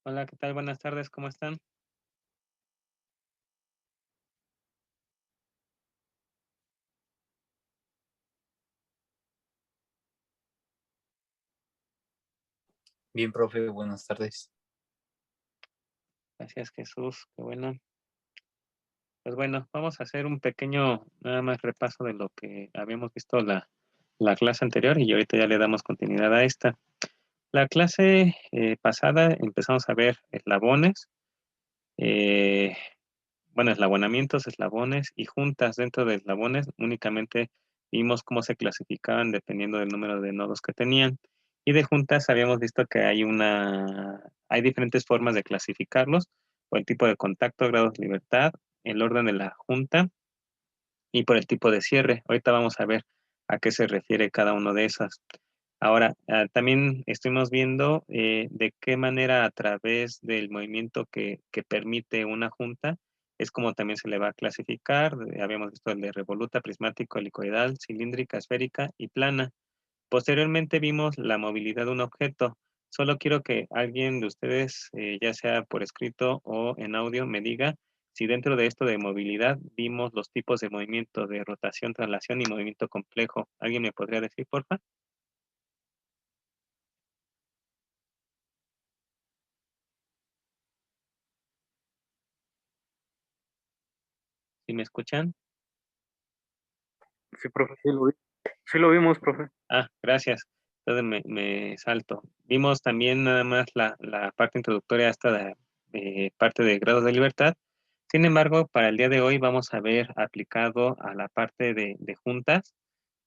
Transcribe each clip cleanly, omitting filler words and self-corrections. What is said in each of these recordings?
Hola, ¿qué tal? Buenas tardes, ¿cómo están? Bien, profe, buenas tardes. Gracias, Jesús, qué bueno. Pues bueno, vamos a hacer un pequeño, nada más repaso de lo que habíamos visto la clase anterior y ahorita ya le damos continuidad a esta. La clase pasada empezamos a ver eslabones, eh, bueno, eslabonamientos, eslabones y juntas dentro de eslabones. Únicamente vimos cómo se clasificaban dependiendo del número de nodos que tenían. Y de juntas habíamos visto que hay diferentes formas de clasificarlos, por el tipo de contacto, grados de libertad, el orden de la junta y por el tipo de cierre. Ahorita vamos a ver a qué se refiere cada uno de esas. Ahora, también estuvimos viendo de qué manera a través del movimiento que permite una junta es como también se le va a clasificar. Habíamos visto el de revoluta, prismático, helicoidal, cilíndrica, esférica y plana. Posteriormente vimos la movilidad de un objeto. Solo quiero que alguien de ustedes, ya sea por escrito o en audio, me diga si dentro de esto de movilidad vimos los tipos de movimiento de rotación, traslación y movimiento complejo. ¿Alguien me podría decir, porfa? ¿Sí me escuchan? Sí, profe, sí lo vimos, profe. Ah, gracias. Entonces me salto. Vimos también nada más la parte introductoria hasta la parte de grados de libertad. Sin embargo, para el día de hoy vamos a ver aplicado a la parte de juntas,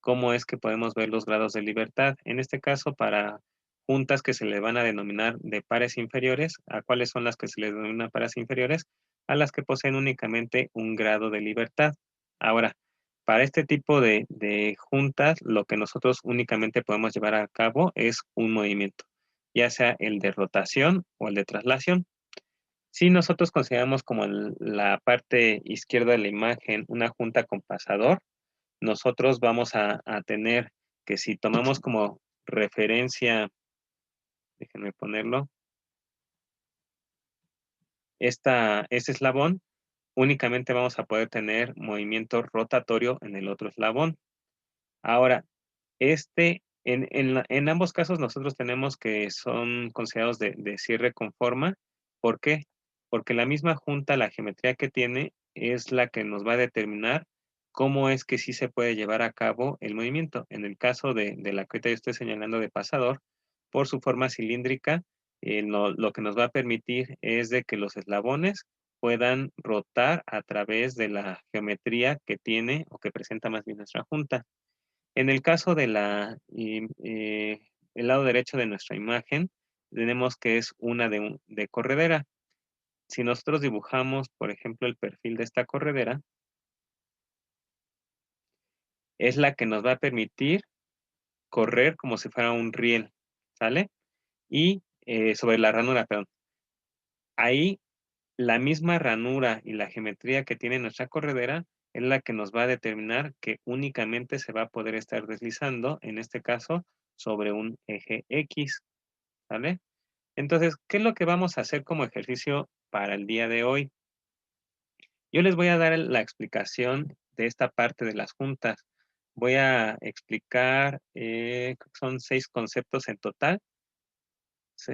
cómo es que podemos ver los grados de libertad. En este caso, para juntas que se le van a denominar de pares inferiores, ¿a cuáles son las que se les denomina pares inferiores? A las que poseen únicamente un grado de libertad. Ahora, para este tipo de juntas, lo que nosotros únicamente podemos llevar a cabo es un movimiento, ya sea el de rotación o el de traslación. Si nosotros consideramos como la parte izquierda de la imagen una junta con pasador, nosotros vamos a tener que si tomamos como referencia, déjenme ponerlo, este eslabón, únicamente vamos a poder tener movimiento rotatorio en el otro eslabón. Ahora, en ambos casos nosotros tenemos que son considerados de cierre con forma. ¿Por qué? Porque la misma junta, la geometría que tiene, es la que nos va a determinar cómo es que sí se puede llevar a cabo el movimiento. En el caso de la que ahorita yo estoy señalando de pasador, por su forma cilíndrica, lo que nos va a permitir es de que los eslabones puedan rotar a través de la geometría que tiene o que presenta más bien nuestra junta. En el caso de el lado derecho de nuestra imagen, tenemos que es una de corredera. Si nosotros dibujamos, por ejemplo, el perfil de esta corredera, es la que nos va a permitir correr como si fuera un riel, ¿sale? Y sobre la ranura, perdón. Ahí la misma ranura y la geometría que tiene nuestra corredera es la que nos va a determinar que únicamente se va a poder estar deslizando, en este caso, sobre un eje X, ¿sale? Entonces, ¿qué es lo que vamos a hacer como ejercicio para el día de hoy? Yo les voy a dar la explicación de esta parte de las juntas. Voy a explicar, creo que son 6 conceptos en total,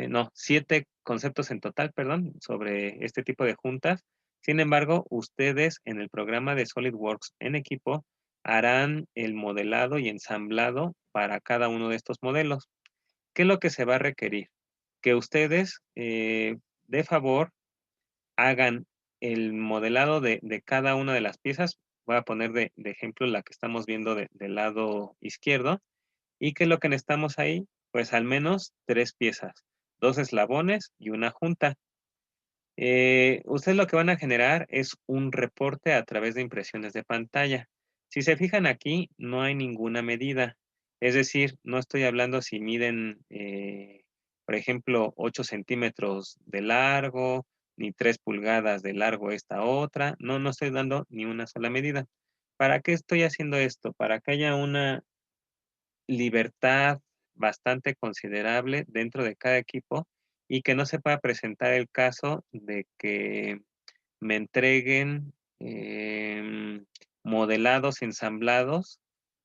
no, 7 conceptos en total, perdón, sobre este tipo de juntas. Sin embargo, ustedes en el programa de SolidWorks en equipo harán el modelado y ensamblado para cada uno de estos modelos. ¿Qué es lo que se va a requerir? Que ustedes, de favor, hagan el modelado de cada una de las piezas. Voy a poner de ejemplo la que estamos viendo del lado izquierdo. ¿Y qué es lo que necesitamos ahí? Pues al menos 3 piezas, 2 eslabones y una junta. Ustedes lo que van a generar es un reporte a través de impresiones de pantalla. Si se fijan aquí, no hay ninguna medida. Es decir, no estoy hablando si miden, por ejemplo, 8 centímetros de largo, ni 3 pulgadas de largo esta otra. No, no estoy dando ni una sola medida. ¿Para qué estoy haciendo esto? Para que haya una libertad bastante considerable dentro de cada equipo y que no se pueda presentar el caso de que me entreguen modelados, ensamblados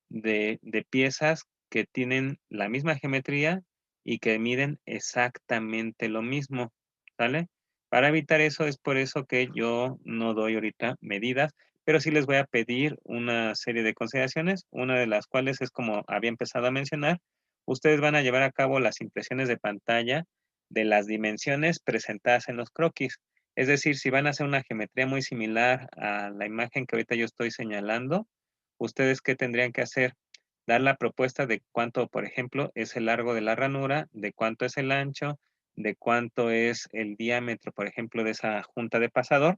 de piezas que tienen la misma geometría y que miden exactamente lo mismo, ¿sale? Para evitar eso, es por eso que yo no doy ahorita medidas, pero sí les voy a pedir una serie de consideraciones, una de las cuales es como había empezado a mencionar, ustedes van a llevar a cabo las impresiones de pantalla de las dimensiones presentadas en los croquis. Es decir, si van a hacer una geometría muy similar a la imagen que ahorita yo estoy señalando, ¿ustedes qué tendrían que hacer? Dar la propuesta de cuánto, por ejemplo, es el largo de la ranura, de cuánto es el ancho, de cuánto es el diámetro, por ejemplo, de esa junta de pasador.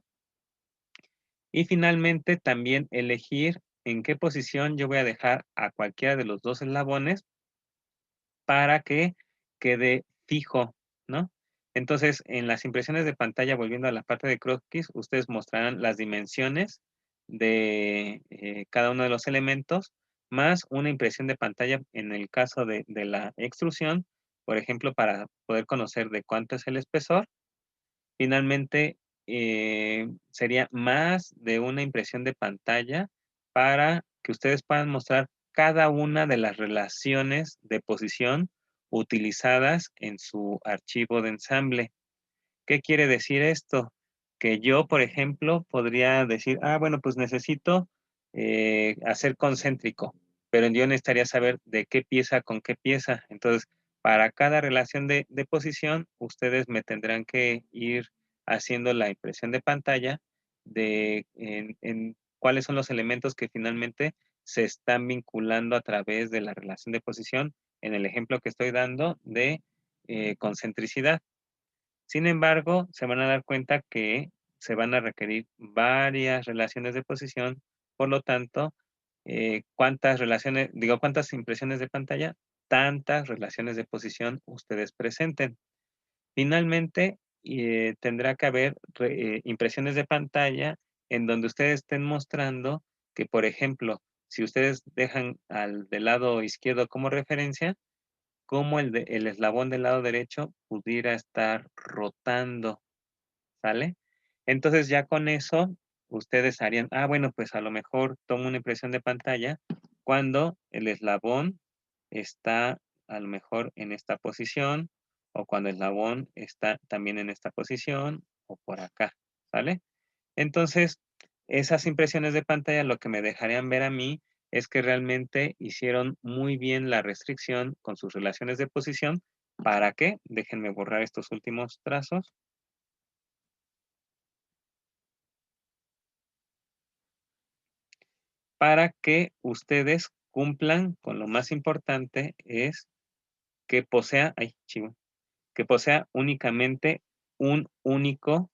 Y finalmente también elegir en qué posición yo voy a dejar a cualquiera de los dos eslabones para que quede fijo, ¿no? Entonces, en las impresiones de pantalla, volviendo a la parte de croquis, ustedes mostrarán las dimensiones de cada uno de los elementos, más una impresión de pantalla en el caso de la extrusión, por ejemplo, para poder conocer de cuánto es el espesor. Finalmente, sería más de una impresión de pantalla para que ustedes puedan mostrar cada una de las relaciones de posición utilizadas en su archivo de ensamble. ¿Qué quiere decir esto? Que yo, por ejemplo, podría decir, bueno, pues necesito hacer concéntrico, pero yo necesitaría saber de qué pieza con qué pieza. Entonces, para cada relación de posición, ustedes me tendrán que ir haciendo la impresión de pantalla de en cuáles son los elementos que finalmente se están vinculando a través de la relación de posición en el ejemplo que estoy dando de concentricidad. Sin embargo, se van a dar cuenta que se van a requerir varias relaciones de posición, por lo tanto, cuántas impresiones de pantalla, tantas relaciones de posición ustedes presenten. Finalmente, tendrá que haber impresiones de pantalla en donde ustedes estén mostrando que, por ejemplo, si ustedes dejan al del lado izquierdo como referencia, cómo el eslabón del lado derecho pudiera estar rotando, ¿sale? Entonces ya con eso ustedes harían, bueno, pues a lo mejor tomo una impresión de pantalla cuando el eslabón está a lo mejor en esta posición o cuando el eslabón está también en esta posición o por acá, ¿sale? Entonces, esas impresiones de pantalla lo que me dejarían ver a mí es que realmente hicieron muy bien la restricción con sus relaciones de posición. ¿Para qué? Déjenme borrar estos últimos trazos. Para que ustedes cumplan con lo más importante es que posea, que posea únicamente un único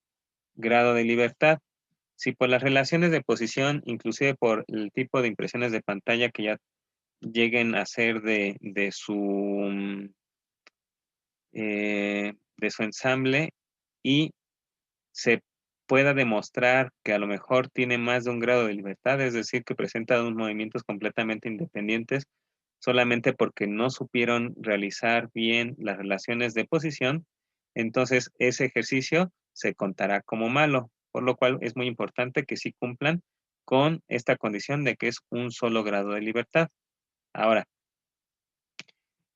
grado de libertad. Si por las relaciones de posición, inclusive por el tipo de impresiones de pantalla que ya lleguen a ser de su ensamble y se pueda demostrar que a lo mejor tiene más de un grado de libertad, es decir, que presenta unos movimientos completamente independientes, solamente porque no supieron realizar bien las relaciones de posición, entonces ese ejercicio se contará como malo, por lo cual es muy importante que sí cumplan con esta condición de que es un solo grado de libertad. Ahora,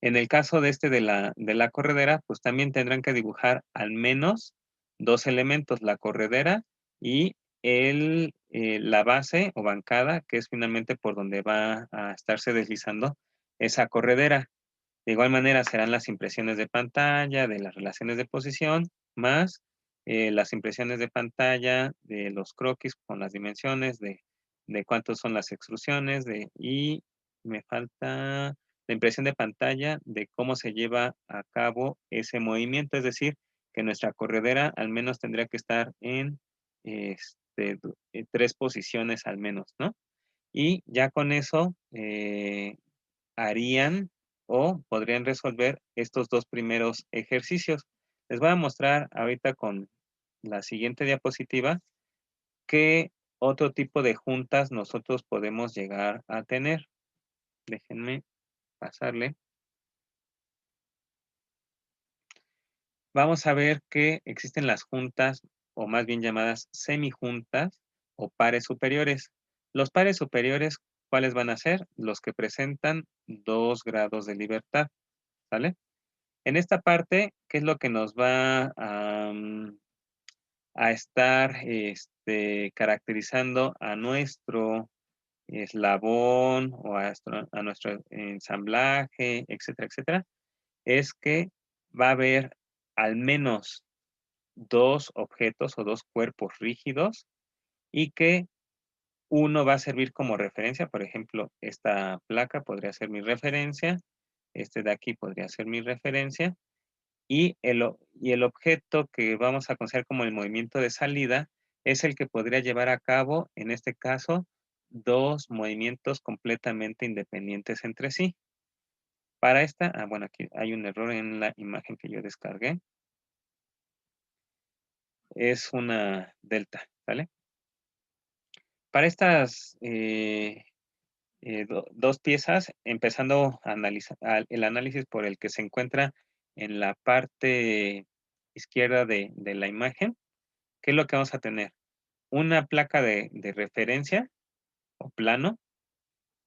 en el caso de la corredera, pues también tendrán que dibujar al menos dos elementos, la corredera y la base o bancada, que es finalmente por donde va a estarse deslizando esa corredera. De igual manera serán las impresiones de pantalla, de las relaciones de posición, más las impresiones de pantalla de los croquis con las dimensiones de cuántos son las extrusiones, y me falta la impresión de pantalla de cómo se lleva a cabo ese movimiento, es decir, que nuestra corredera al menos tendría que estar en tres posiciones al menos, ¿no? Y ya con eso harían o podrían resolver estos dos primeros ejercicios. Les voy a mostrar ahorita con la siguiente diapositiva qué otro tipo de juntas nosotros podemos llegar a tener. Déjenme pasarle. vamos a ver que existen las juntas, o más bien llamadas semijuntas o pares superiores. Los pares superiores, ¿cuáles van a ser? Los que presentan 2 grados de libertad, ¿sale? En esta parte, ¿qué es lo que nos va a estar caracterizando a nuestro eslabón o a nuestro ensamblaje, etcétera, etcétera? Es que va a haber al menos 2 objetos o 2 cuerpos rígidos y que uno va a servir como referencia. Por ejemplo, esta placa podría ser mi referencia, este de aquí podría ser mi referencia, y el objeto que vamos a considerar como el movimiento de salida es el que podría llevar a cabo, en este caso, 2 movimientos completamente independientes entre sí. Para esta, bueno, aquí hay un error en la imagen que yo descargué. Es una delta, ¿vale? Para estas 2 piezas, empezando a analizar el análisis por el que se encuentra en la parte izquierda de la imagen, ¿qué es lo que vamos a tener? Una placa de referencia o plano,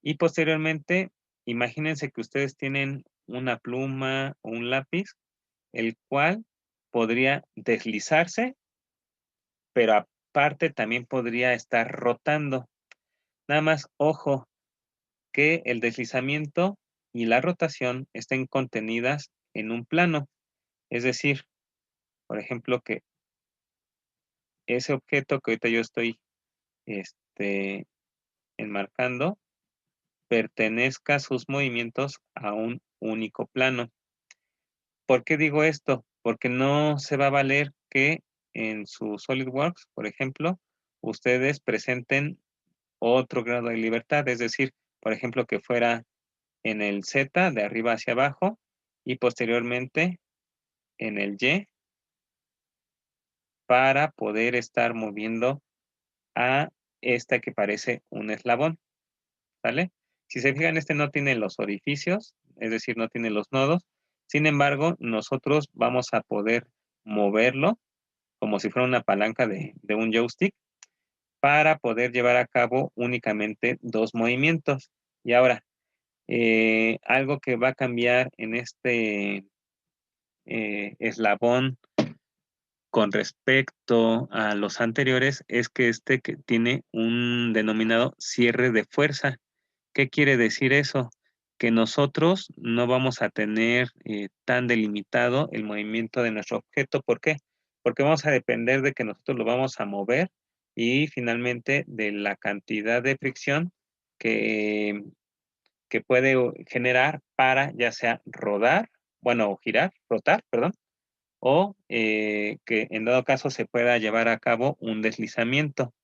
y posteriormente, imagínense que ustedes tienen una pluma o un lápiz, el cual podría deslizarse, pero aparte también podría estar rotando. Nada más, ojo, que el deslizamiento y la rotación estén contenidas en un plano. Es decir, por ejemplo, que ese objeto que ahorita yo estoy este, enmarcando pertenezca sus movimientos a un único plano. ¿Por qué digo esto? Porque no se va a valer que en su SolidWorks, por ejemplo, ustedes presenten otro grado de libertad, es decir, por ejemplo, que fuera en el Z de arriba hacia abajo y posteriormente en el Y para poder estar moviendo a esta que parece un eslabón, ¿sale? Si se fijan, este no tiene los orificios, es decir, no tiene los nodos. Sin embargo, nosotros vamos a poder moverlo como si fuera una palanca de un joystick para poder llevar a cabo únicamente 2 movimientos. Y ahora, algo que va a cambiar en este eslabón con respecto a los anteriores es que que tiene un denominado cierre de fuerza. ¿Qué quiere decir eso? Que nosotros no vamos a tener tan delimitado el movimiento de nuestro objeto. ¿Por qué? Porque vamos a depender de que nosotros lo vamos a mover y finalmente de la cantidad de fricción que, que puede generar para ya sea rodar, bueno, girar, rotar, perdón, o que en dado caso se pueda llevar a cabo un deslizamiento,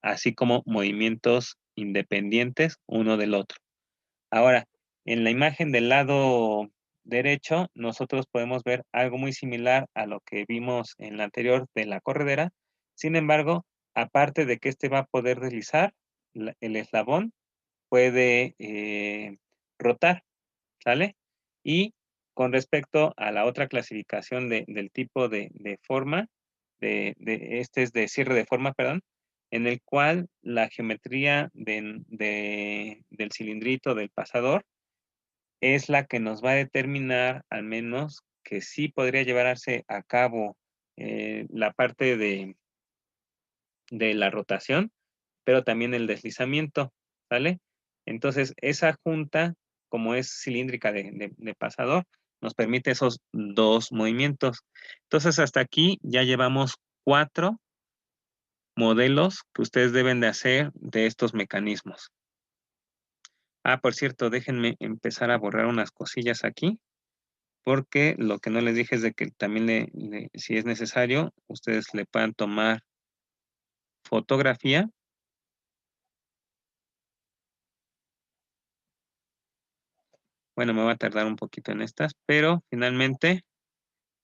así como movimientos independientes uno del otro. Ahora, en la imagen del lado derecho, nosotros podemos ver algo muy similar a lo que vimos en la anterior de la corredera. Sin embargo, aparte de que este va a poder deslizar, el eslabón puede rotar, ¿sale? Y con respecto a la otra clasificación del tipo de forma, este es de cierre de forma, perdón, en el cual la geometría del cilindrito del pasador es la que nos va a determinar al menos que sí podría llevarse a cabo la parte de la rotación, pero también el deslizamiento, ¿sale? Entonces, esa junta, como es cilíndrica de pasador, nos permite esos 2 movimientos. Entonces, hasta aquí ya llevamos 4 modelos que ustedes deben de hacer de estos mecanismos. Por cierto, déjenme empezar a borrar unas cosillas aquí, porque lo que no les dije es de que también si es necesario, ustedes le puedan tomar fotografía. Bueno, me va a tardar un poquito en estas, pero finalmente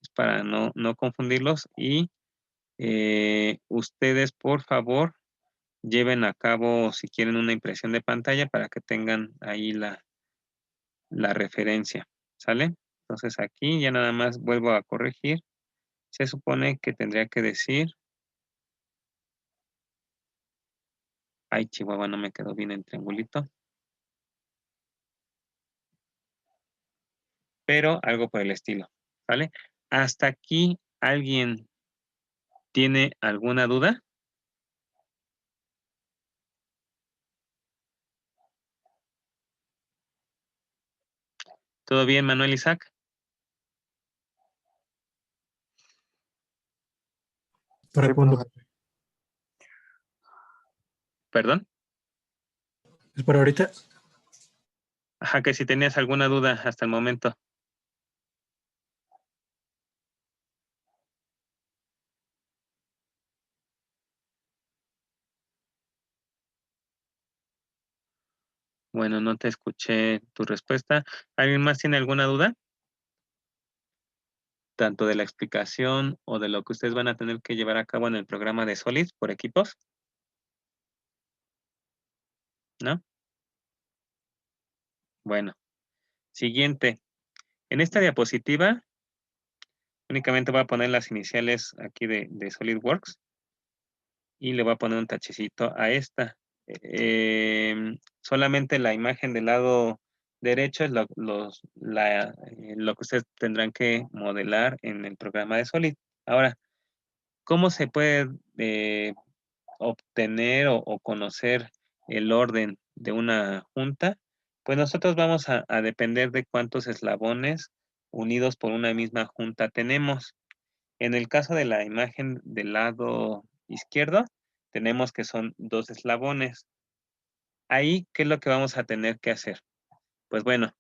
es para no confundirlos y ustedes, por favor, lleven a cabo, si quieren, una impresión de pantalla para que tengan ahí la referencia, ¿sale? Entonces aquí ya nada más vuelvo a corregir Se supone que tendría que decir, ay, Chihuahua, no me quedó bien el triangulito, pero algo por el estilo, ¿vale? ¿Hasta aquí alguien tiene alguna duda? ¿Todo bien, Manuel Isaac? ¿Para Sí, cuándo? profe. ¿Perdón? ¿Es para ahorita? Ajá, que si tenías alguna duda hasta el momento. Bueno, no te escuché tu respuesta. ¿Alguien más tiene alguna duda? Tanto de la explicación o de lo que ustedes van a tener que llevar a cabo en el programa de Solid por equipos, ¿no? Bueno, siguiente. En esta diapositiva únicamente voy a poner las iniciales aquí de SolidWorks y le voy a poner un tachecito a esta. Solamente la imagen del lado derecho es lo que ustedes tendrán que modelar en el programa de Solid. Ahora, ¿cómo se puede obtener o conocer el orden de una junta? Pues nosotros vamos a depender de cuántos eslabones unidos por una misma junta tenemos. En el caso de la imagen del lado izquierdo, tenemos que son 2 eslabones. Ahí, ¿qué es lo que vamos a tener que hacer? Pues bueno,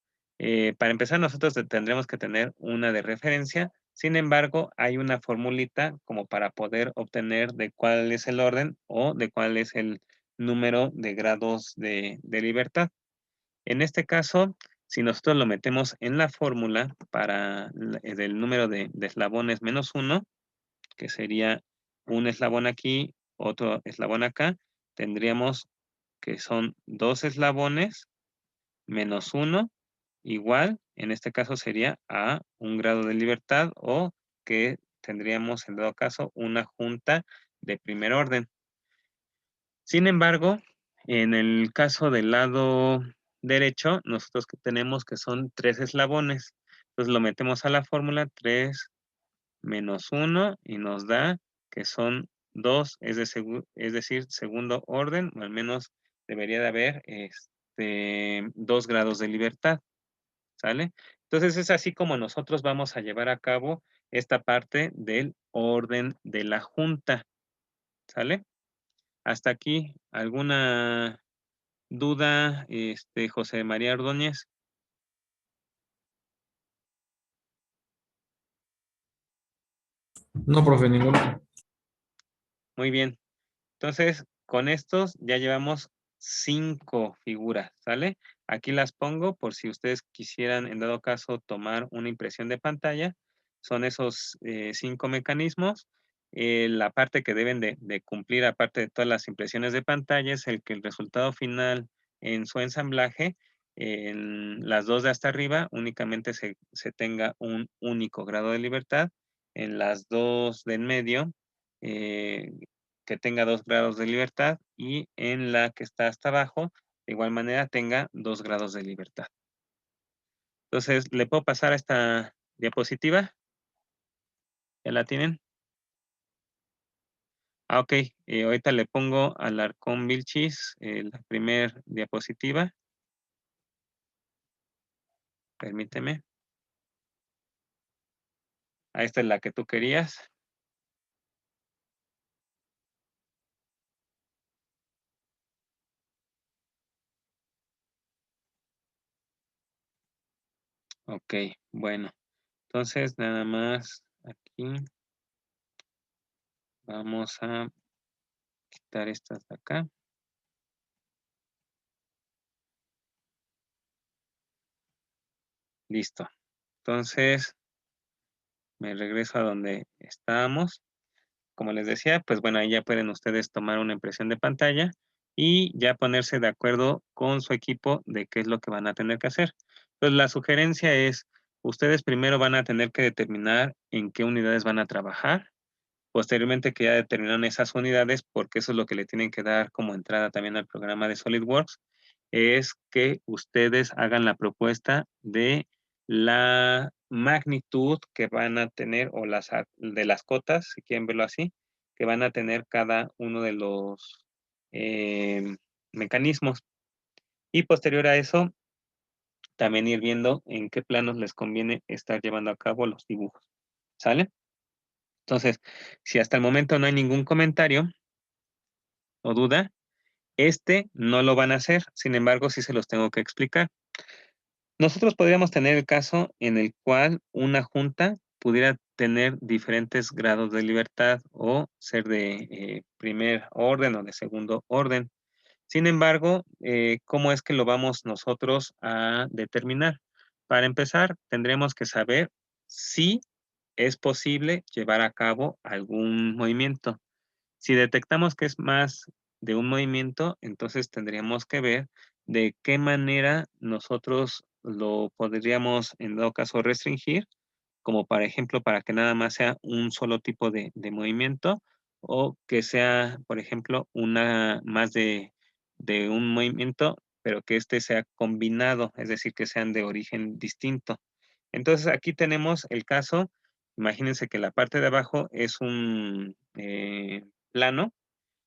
para empezar nosotros tendremos que tener una de referencia. Sin embargo, hay una formulita como para poder obtener de cuál es el orden o de cuál es el número de grados de libertad. En este caso, si nosotros lo metemos en la fórmula para del número de eslabones -1, que sería un eslabón aquí, otro eslabón acá, tendríamos que son 2 eslabones -1 igual, en este caso sería a un grado de libertad o que tendríamos en dado caso una junta de primer orden. Sin embargo, en el caso del lado derecho, nosotros tenemos que son 3 eslabones. Entonces lo metemos a la fórmula 3 menos 1 y nos da que son 2, es decir, segundo orden, o al menos debería de haber 2 grados de libertad, ¿sale? Entonces es así como nosotros vamos a llevar a cabo esta parte del orden de la junta, ¿sale? Hasta aquí, ¿alguna duda, José María Ordóñez? No, profe, ninguno. Muy bien. Entonces, con estos ya llevamos 5 figuras, ¿sale? Aquí las pongo por si ustedes quisieran, en dado caso, tomar una impresión de pantalla. Son esos 5 mecanismos. La parte que deben de cumplir, aparte de todas las impresiones de pantalla, es el que el resultado final en su ensamblaje, en las 2 de hasta arriba, únicamente se tenga un único grado de libertad. En las 2 de en medio, eh, que tenga 2 grados de libertad y en la que está hasta abajo, de igual manera, tenga 2 grados de libertad. Entonces, ¿le puedo pasar a esta diapositiva? ¿Ya la tienen? Ah, ok. Ahorita le pongo al Arcón Vilchis la primer diapositiva. Permíteme. Ah, esta es la que tú querías. Ok, bueno. Entonces, nada más aquí vamos a quitar estas de acá. Listo. Entonces, me regreso a donde estábamos. Como les decía, pues bueno, ahí ya pueden ustedes tomar una impresión de pantalla y ya ponerse de acuerdo con su equipo de qué es lo que van a tener que hacer. Entonces, la sugerencia es, ustedes primero van a tener que determinar en qué unidades van a trabajar. Posteriormente que ya determinaron esas unidades, porque eso es lo que le tienen que dar como entrada también al programa de SolidWorks, es que ustedes hagan la propuesta de la magnitud que van a tener o de las cotas, si quieren verlo así, que van a tener cada uno de los mecanismos. Y posterior a eso, también ir viendo en qué planos les conviene estar llevando a cabo los dibujos. ¿Sale? Entonces, si hasta el momento no hay ningún comentario o duda, no lo van a hacer. Sin embargo, sí se los tengo que explicar. Nosotros podríamos tener el caso en el cual una junta pudiera tener diferentes grados de libertad o ser de primer orden o de segundo orden. Sin embargo, ¿cómo es que lo vamos nosotros a determinar? Para empezar, tendremos que saber si es posible llevar a cabo algún movimiento. Si detectamos que es más de un movimiento, entonces tendríamos que ver de qué manera nosotros lo podríamos, en dado caso, restringir, como por ejemplo, para que nada más sea un solo tipo de movimiento, o que sea, por ejemplo, más de un movimiento, pero que este sea combinado, es decir, que sean de origen distinto. Entonces, aquí tenemos el caso, imagínense que la parte de abajo es un plano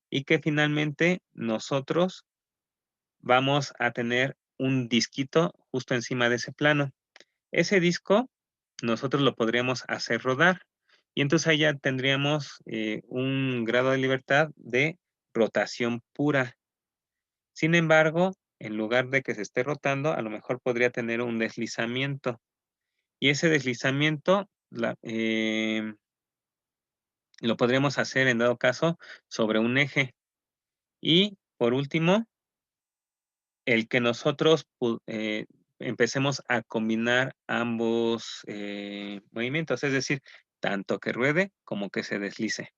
y que finalmente nosotros vamos a tener un disquito justo encima de ese plano. Ese disco nosotros lo podríamos hacer rodar y entonces ahí ya tendríamos un grado de libertad de rotación pura. Sin embargo, en lugar de que se esté rotando, a lo mejor podría tener un deslizamiento. Y ese deslizamiento lo podríamos hacer en dado caso sobre un eje. Y por último, el que nosotros empecemos a combinar ambos movimientos, es decir, tanto que ruede como que se deslice.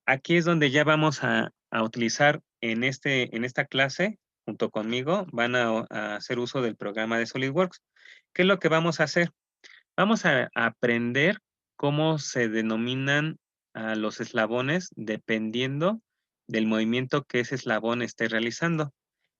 Aquí es donde ya vamos a utilizar en esta clase, junto conmigo, van a hacer uso del programa de SolidWorks. ¿Qué es lo que vamos a hacer? Vamos a aprender cómo se denominan a los eslabones dependiendo del movimiento que ese eslabón esté realizando.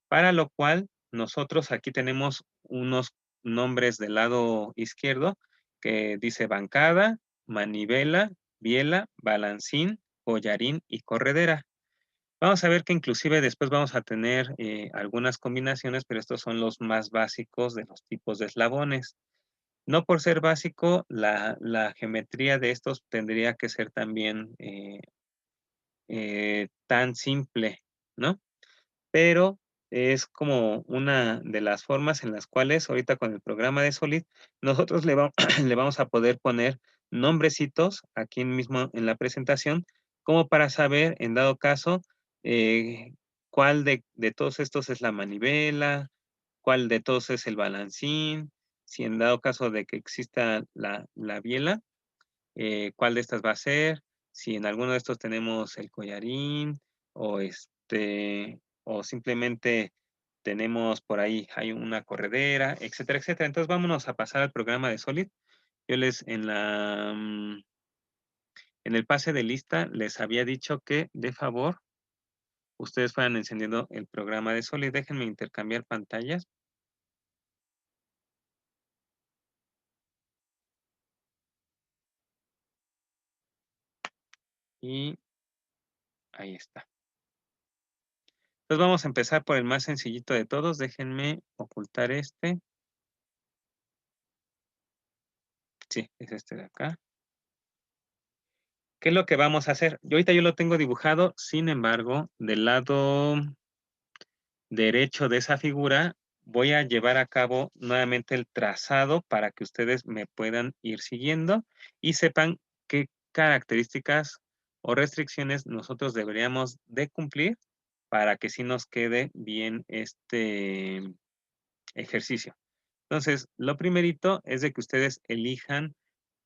Para lo cual, nosotros aquí tenemos unos nombres del lado izquierdo que dice bancada, manivela, biela, balancín, collarín y corredera. Vamos a ver que inclusive después vamos a tener algunas combinaciones, pero estos son los más básicos de los tipos de eslabones. No por ser básico, la geometría de estos tendría que ser también tan simple, ¿no? Pero es como una de las formas en las cuales ahorita con el programa de Solid, nosotros le vamos a poder poner nombrecitos aquí mismo en la presentación, como para saber, en dado caso, cuál de todos estos es la manivela, cuál de todos es el balancín, si en dado caso de que exista la biela, cuál de estas va a ser, si en alguno de estos tenemos el collarín o o simplemente tenemos por ahí, hay una corredera, etcétera, etcétera. Entonces vámonos a pasar al programa de Solid. Yo en el pase de lista les había dicho que de favor ustedes fueran encendiendo el programa de Solid. Déjenme intercambiar pantallas. Y ahí está. Entonces vamos a empezar por el más sencillito de todos. Déjenme ocultar este. Sí, es este de acá. ¿Qué es lo que vamos a hacer? Ahorita yo lo tengo dibujado, sin embargo, del lado derecho de esa figura voy a llevar a cabo nuevamente el trazado para que ustedes me puedan ir siguiendo y sepan qué características o restricciones nosotros deberíamos de cumplir para que sí nos quede bien este ejercicio. Entonces, lo primerito es de que ustedes elijan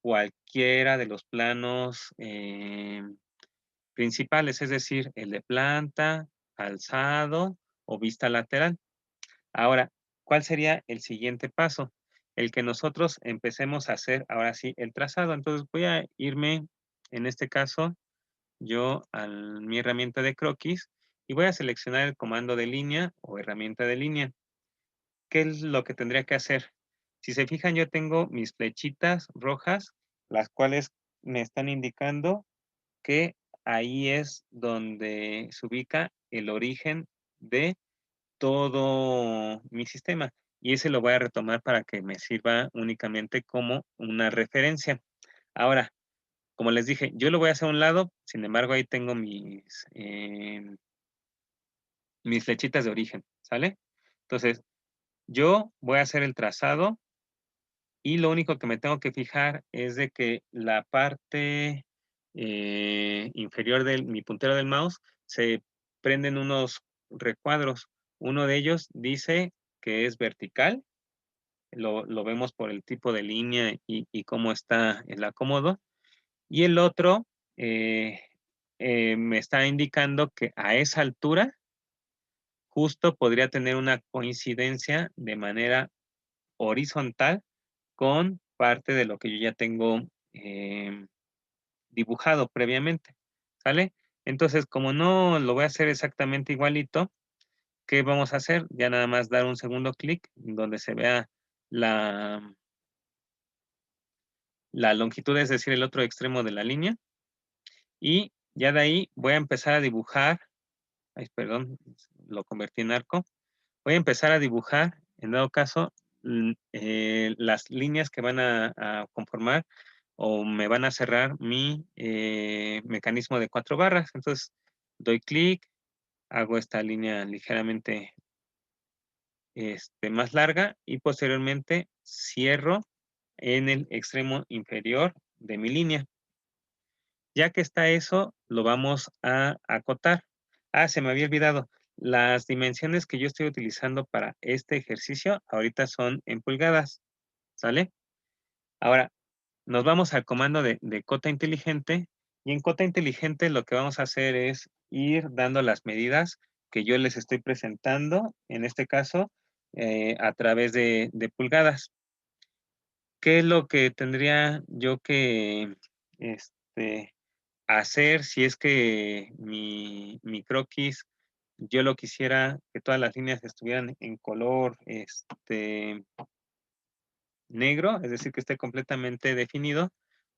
cualquiera de los planos principales, es decir, el de planta, alzado o vista lateral. Ahora, ¿cuál sería el siguiente paso? El que nosotros empecemos a hacer ahora sí el trazado. Entonces voy a irme, en este caso, yo a mi herramienta de croquis y voy a seleccionar el comando de línea o herramienta de línea. ¿Qué es lo que tendría que hacer? Si se fijan, yo tengo mis flechitas rojas, las cuales me están indicando que ahí es donde se ubica el origen de todo mi sistema. Y ese lo voy a retomar para que me sirva únicamente como una referencia. Ahora, como les dije, yo lo voy a hacer a un lado, sin embargo, ahí tengo mis flechitas de origen, ¿sale? Entonces, yo voy a hacer el trazado y lo único que me tengo que fijar es de que la parte inferior de mi puntero del mouse se prenden unos recuadros. Uno de ellos dice que es vertical, lo vemos por el tipo de línea y cómo está el acomodo. Y el otro eh, me está indicando que a esa altura justo podría tener una coincidencia de manera horizontal con parte de lo que yo ya tengo dibujado previamente, ¿sale? Entonces, como no lo voy a hacer exactamente igualito, ¿qué vamos a hacer? Ya nada más dar un segundo clic donde se vea la, la longitud, es decir, el otro extremo de la línea. Y ya de ahí voy a empezar a dibujar, ay, perdón, lo convertí en arco. Voy a empezar a dibujar, en dado caso, las líneas que van a conformar o me van a cerrar mi mecanismo de 4 barras. Entonces, doy clic, hago esta línea ligeramente más larga y posteriormente cierro en el extremo inferior de mi línea. Ya que está eso, lo vamos a acotar. Ah, se me había olvidado. Las dimensiones que yo estoy utilizando para este ejercicio ahorita son en pulgadas, ¿sale? Ahora, nos vamos al comando de cota inteligente y en cota inteligente lo que vamos a hacer es ir dando las medidas que yo les estoy presentando, en este caso, a través de pulgadas. ¿Qué es lo que tendría yo que hacer si es que mi croquis yo lo quisiera que todas las líneas estuvieran en color negro, es decir, que esté completamente definido?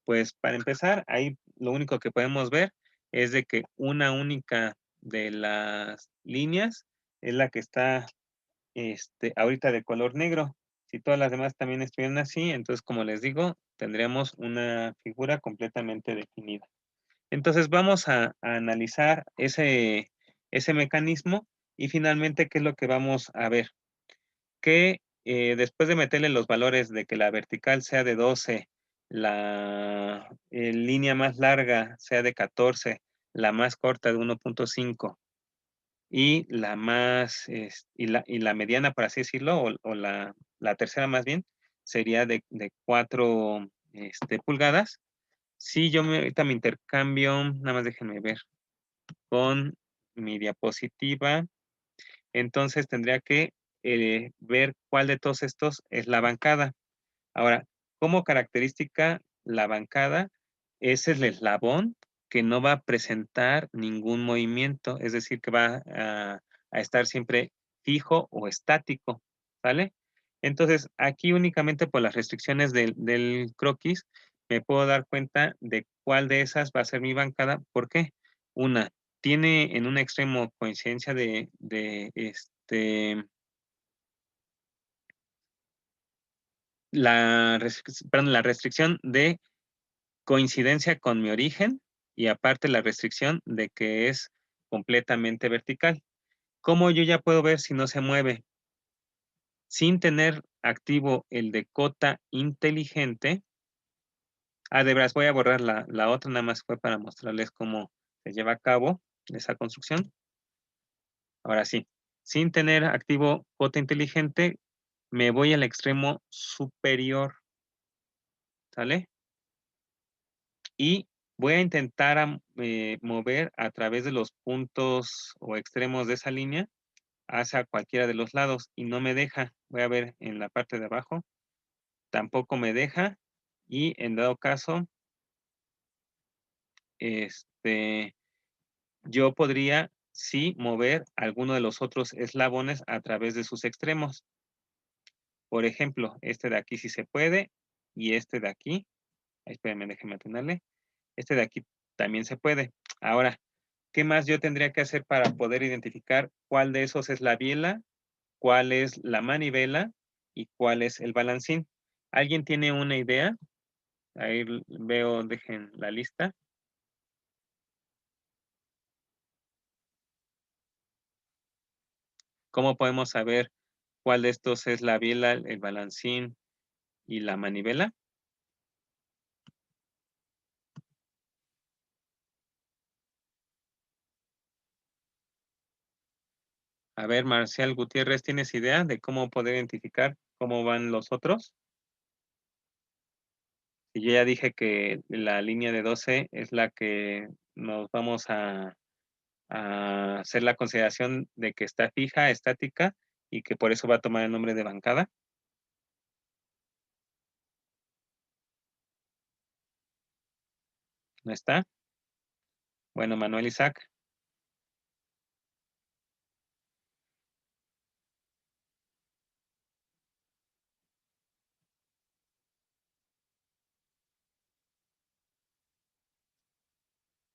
Pues para empezar, ahí lo único que podemos ver es de que una única de las líneas es la que está ahorita de color negro. Si todas las demás también estuvieran así, entonces, como les digo, tendríamos una figura completamente definida. Entonces vamos a analizar ese mecanismo y finalmente, ¿qué es lo que vamos a ver? Que después de meterle los valores de que la vertical sea de 12, la línea más larga sea de 14, la más corta de 1.5 y la más y la mediana, por así decirlo, o la tercera más bien, sería de 4 pulgadas. Si yo ahorita me intercambio, nada más déjenme ver, con mi diapositiva, entonces tendría que ver cuál de todos estos es la bancada. Ahora, como característica, la bancada es el eslabón que no va a presentar ningún movimiento, es decir, que va a estar siempre fijo o estático, ¿vale? Entonces, aquí únicamente por las restricciones del croquis, me puedo dar cuenta de cuál de esas va a ser mi bancada. ¿Por qué? Una, tiene en un extremo coincidencia la restricción de coincidencia con mi origen y aparte la restricción de que es completamente vertical. ¿Cómo yo ya puedo ver si no se mueve? Sin tener activo el de cota inteligente. Ah, de veras, voy a borrar la otra, nada más fue para mostrarles cómo se lleva a cabo esa construcción. Ahora sí, sin tener activo cota inteligente, me voy al extremo superior, ¿sale? Y voy a intentar mover a través de los puntos o extremos de esa línea hacia cualquiera de los lados y no me deja. Voy a ver en la parte de abajo. Tampoco me deja. Y en dado caso, yo podría sí mover alguno de los otros eslabones a través de sus extremos. Por ejemplo, este de aquí sí se puede y este de aquí, espérenme, déjenme atinarle. Este de aquí también se puede. Ahora, ¿qué más yo tendría que hacer para poder identificar cuál de esos es la biela, cuál es la manivela y cuál es el balancín? ¿Alguien tiene una idea? Ahí veo, dejen la lista. ¿Cómo podemos saber cuál de estos es la biela, el balancín y la manivela? A ver, Marcial Gutiérrez, ¿tienes idea de cómo poder identificar cómo van los otros? Y yo ya dije que la línea de 12 es la que nos vamos a hacer la consideración de que está fija, estática, y que por eso va a tomar el nombre de bancada. ¿No está? Bueno, Manuel Isaac.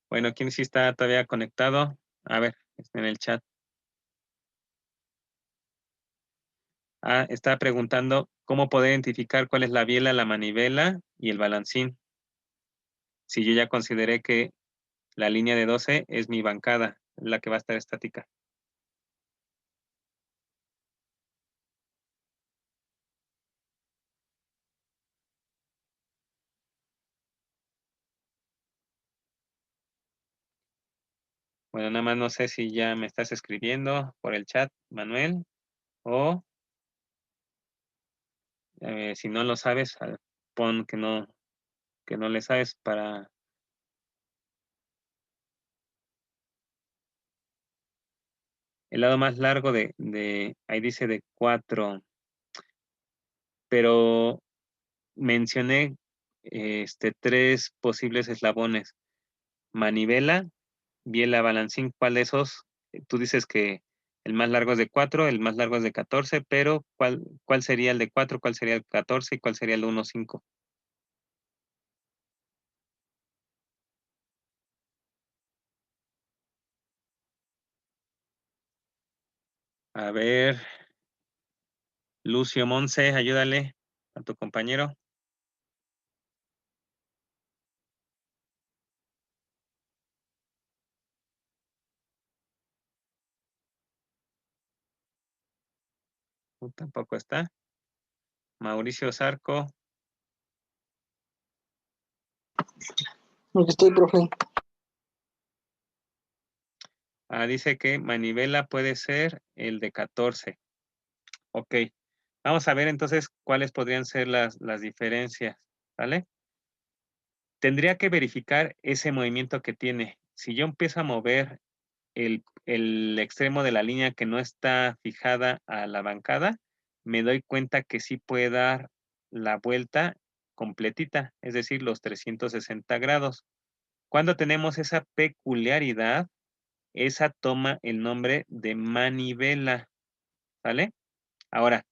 Bueno, ¿quién sí está todavía conectado? A ver, está en el chat. Ah, está preguntando cómo poder identificar cuál es la biela, la manivela y el balancín. Si yo ya consideré que la línea de 12 es mi bancada, la que va a estar estática. Bueno, nada más no sé si ya me estás escribiendo por el chat, Manuel, o si no lo sabes, pon que no le sabes para... El lado más largo ahí dice de 4, pero mencioné 3 posibles eslabones. Manivela, biela, balancín, ¿cuál de esos? Tú dices que el más largo es de 4, el más largo es de 14, pero ¿cuál sería el de 4, cuál sería el 14 y cuál sería el 1, 5? A ver, Lucio Monse, ayúdale a tu compañero. Tampoco está. Mauricio Zarco. Aquí estoy, profe. Dice que manivela puede ser el de 14. Ok. Vamos a ver entonces cuáles podrían ser las diferencias. ¿Vale? Tendría que verificar ese movimiento que tiene. Si yo empiezo a mover el extremo de la línea que no está fijada a la bancada, me doy cuenta que sí puede dar la vuelta completita, es decir, los 360 grados. Cuando tenemos esa peculiaridad, esa toma el nombre de manivela, ¿vale? Ahora,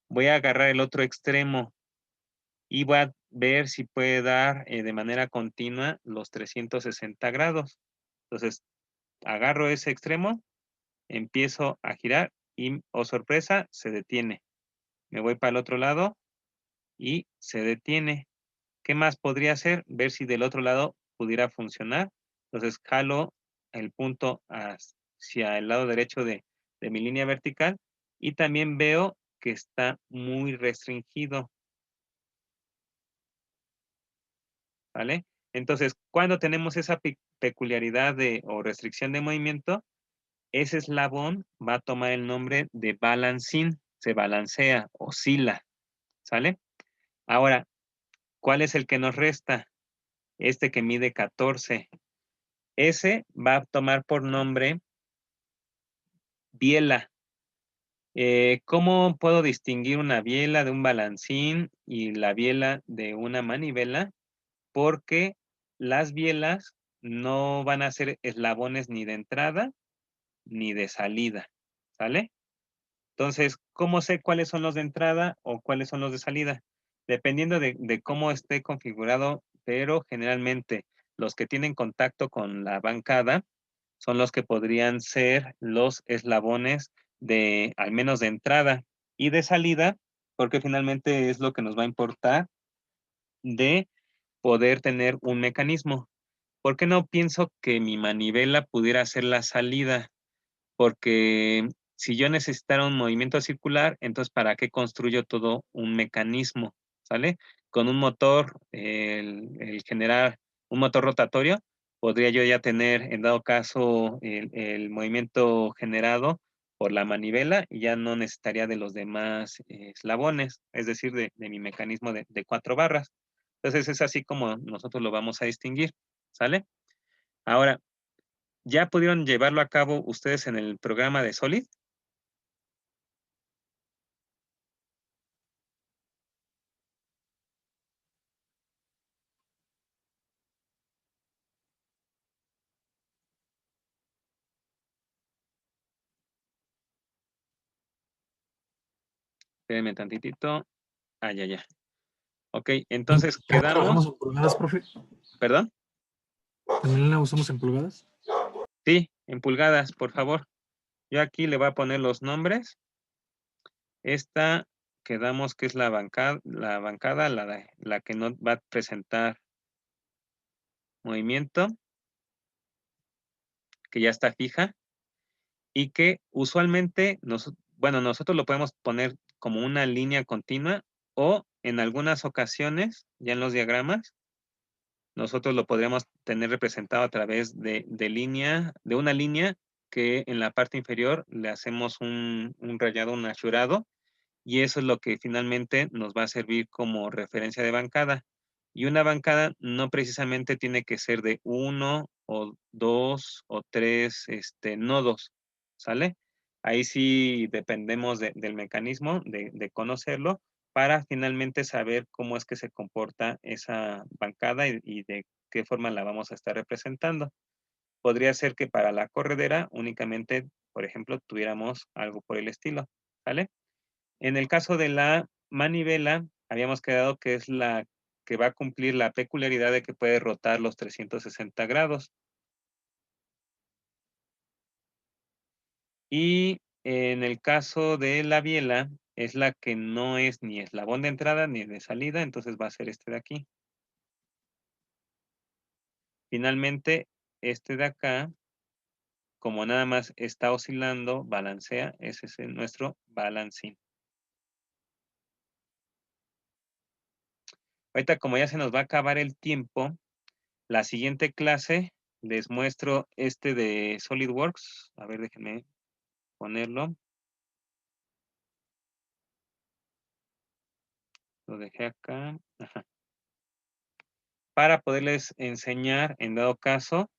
voy a agarrar el otro extremo y voy a ver si puede dar de manera continua los 360 grados. Entonces, agarro ese extremo, empiezo a girar y, oh sorpresa, se detiene. Me voy para el otro lado y se detiene. ¿Qué más podría hacer? Ver si del otro lado pudiera funcionar. Entonces, jalo el punto hacia el lado derecho de mi línea vertical y también veo que está muy restringido. ¿Vale? Entonces, cuando tenemos esa peculiaridad o restricción de movimiento, ese eslabón va a tomar el nombre de balancín, se balancea, oscila, ¿sale? Ahora, ¿cuál es el que nos resta? Este que mide 14. Ese va a tomar por nombre biela. ¿Cómo puedo distinguir una biela de un balancín y la biela de una manivela? Porque las bielas no van a ser eslabones ni de entrada ni de salida, ¿sale? Entonces, ¿cómo sé cuáles son los de entrada o cuáles son los de salida? Dependiendo de cómo esté configurado, pero generalmente los que tienen contacto con la bancada son los que podrían ser los eslabones de, al menos de entrada y de salida, porque finalmente es lo que nos va a importar de poder tener un mecanismo. ¿Por qué no pienso que mi manivela pudiera ser la salida? Porque si yo necesitara un movimiento circular, entonces ¿para qué construyo todo un mecanismo? ¿Sale? Con un motor, el generar un motor rotatorio, podría yo ya tener, en dado caso, el movimiento generado por la manivela y ya no necesitaría de los demás eslabones, es decir, de mi mecanismo de 4 barras. Entonces es así como nosotros lo vamos a distinguir, ¿sale? Ahora, ¿ya pudieron llevarlo a cabo ustedes en el programa de Solid? Espérenme tantitito. Ah, ya, ya. Ok, entonces ¿También quedamos. trabajamos en pulgadas, profe? ¿Perdón? ¿También la usamos en pulgadas? Sí, en pulgadas, por favor. Yo aquí le voy a poner los nombres. Esta quedamos que es la bancada, la que no va a presentar movimiento, que ya está fija, y que usualmente nosotros lo podemos poner como una línea continua o en algunas ocasiones, ya en los diagramas, nosotros lo podríamos tener representado a través de una línea que en la parte inferior le hacemos un rayado, un achurado, y eso es lo que finalmente nos va a servir como referencia de bancada. Y una bancada no precisamente tiene que ser de 1 o 2 o 3 nodos, ¿sale? Ahí sí dependemos del mecanismo, de conocerlo, para finalmente saber cómo es que se comporta esa bancada y de qué forma la vamos a estar representando. Podría ser que para la corredera únicamente, por ejemplo, tuviéramos algo por el estilo, ¿sale? En el caso de la manivela, habíamos quedado que es la que va a cumplir la peculiaridad de que puede rotar los 360 grados. Y en el caso de la biela, es la que no es ni eslabón de entrada ni de salida, entonces va a ser este de aquí. Finalmente, este de acá, como nada más está oscilando, balancea, ese es nuestro balancín. Ahorita, como ya se nos va a acabar el tiempo, la siguiente clase les muestro este de SolidWorks. A ver, déjenme ponerlo. Lo dejé acá. Ajá. Para poderles enseñar, en dado caso,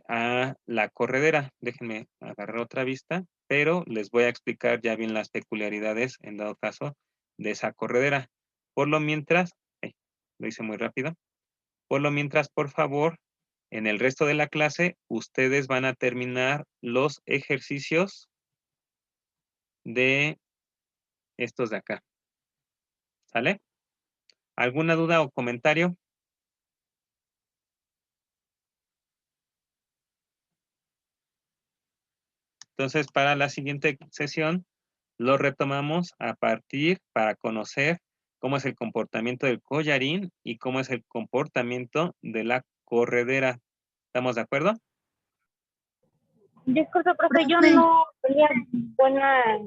a la corredera. Déjenme agarrar otra vista, pero les voy a explicar ya bien las peculiaridades, en dado caso, de esa corredera. Por lo mientras, lo hice muy rápido. Por lo mientras, por favor, en el resto de la clase, ustedes van a terminar los ejercicios de estos de acá. ¿Sale? ¿Alguna duda o comentario? Entonces, para la siguiente sesión, lo retomamos para conocer cómo es el comportamiento del collarín y cómo es el comportamiento de la corredera. ¿Estamos de acuerdo? Disculpe, profe, yo no tenía buena,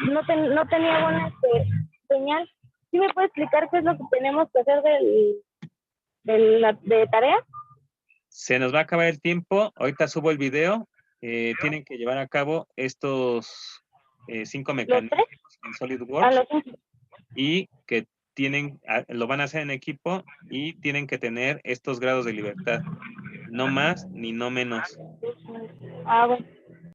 no tenía buena señal. ¿Sí me puede explicar qué es lo que tenemos que hacer de tarea? Se nos va a acabar el tiempo. Ahorita subo el video. Tienen que llevar a cabo estos 5 ¿Los tres? mecanismos en A SolidWorks los 5. y que lo van a hacer en equipo y tienen que tener estos grados de libertad. No más ni no menos. Ah, bueno.